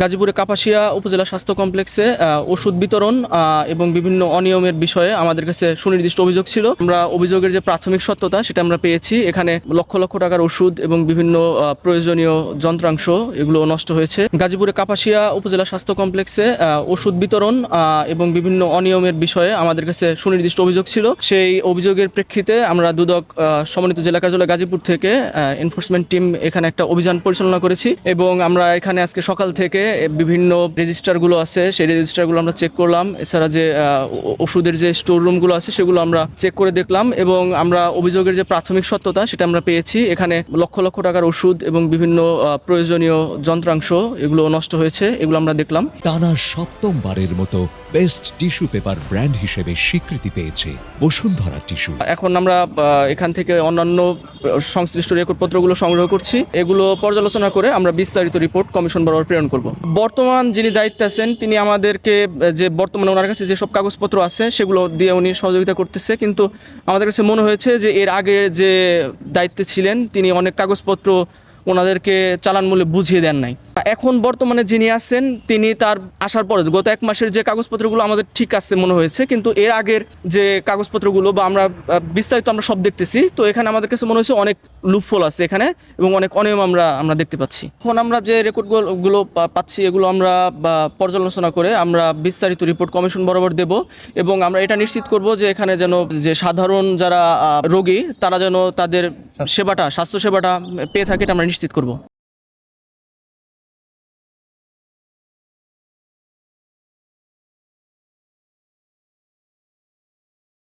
গাজীপুরে কাপাসিয়া উপজেলা স্বাস্থ্য কমপ্লেক্সে ওষুধ বিতরণ এবং বিভিন্ন অনিয়মের বিষয়ে আমাদের কাছে সুনির্দিষ্ট অভিযোগ ছিল। আমরা অভিযোগের যে প্রাথমিক সত্যতা সেটা আমরা পেয়েছি। এখানে লক্ষ লক্ষ টাকার ওষুধ এবং বিভিন্ন প্রয়োজনীয় যন্ত্রাংশ এগুলো নষ্ট হয়েছে। গাজীপুরে কাপাসিয়া উপজেলা স্বাস্থ্য কমপ্লেক্সে ওষুধ বিতরণ এবং বিভিন্ন অনিয়মের বিষয়ে আমাদের কাছে সুনির্দিষ্ট অভিযোগ ছিল। সেই অভিযোগের প্রেক্ষিতে আমরা দুদক সমন্বিত জেলা কার্যালয় গাজীপুর থেকে এনফোর্সমেন্ট টিম এখানে একটা অভিযান পরিচালনা করেছি এবং আমরা এখানে আজকে সকাল থেকে বিভিন্ন রেজিস্টারগুলো আছে সেই রেজিস্টারগুলো আমরা চেক করলাম। এছাড়া যে ওষুধের যে স্টোর রুমগুলো আছে সেগুলো আমরা চেক করে দেখলাম এবং আমরা অভিযোগের যে প্রাথমিক সত্যতা সেটা আমরা পেয়েছি। এখানে লক্ষ লক্ষ টাকার ওষুধ এবং বিভিন্ন প্রয়োজনীয় যন্ত্রাংশ এগুলো নষ্ট হয়েছে, এগুলো আমরা দেখলাম। টানা সপ্তমবারের মতো বেস্ট টিস্যু পেপার ব্র্যান্ড হিসেবে স্বীকৃতি পেয়েছে বসুন্ধরা টিস্যু। এখন আমরা এখান থেকে অন্যান্য সংশ্লিষ্ট রেকর্ডপত্রগুলো সংগ্রহ করছি। এগুলো পর্যালোচনা করে আমরা বিস্তারিত রিপোর্ট কমিশন বরাবর প্রেরণ করব। বর্তমান যিনি দায়িত্বে আছেন তিনি আমাদেরকে যে বর্তমানে ওনার কাছে যেসব কাগজপত্র আছে সেগুলো দিয়ে উনি সহযোগিতা করতেছে, কিন্তু আমাদের কাছে মনে হয়েছে যে এর আগে যে দায়িত্বে ছিলেন তিনি অনেক কাগজপত্র ওনাদেরকে চালান মূল্যে বুঝিয়ে দেন নাই। এখন বর্তমানে যিনি আছেন তিনি তার আসার পরে গত 1 মাসের যে কাগজপত্রগুলো আমাদের ঠিক আছে মনে হয়েছে, কিন্তু এর আগের যে কাগজপত্রগুলো বা আমরা বিস্তারিত আমরা সব দেখতেছি, তো এখানে আমাদের কাছে মনে হয়েছে অনেক লুপহোল আছে এখানে এবং অনেক অনিয়ম আমরা দেখতে পাচ্ছি। এখন আমরা যে রেকর্ডগুলো পাচ্ছি এগুলো আমরা পর্যালোচনা করে আমরা বিস্তারিত রিপোর্ট কমিশন বরাবর দেব এবং আমরা এটা নিশ্চিত করব যে এখানে যেন যে সাধারণ যারা রোগী তারা যেন তাদের স্বাস্থ্য সেবাটা পেয়ে থাকে, এটা আমরা নিশ্চিত করব।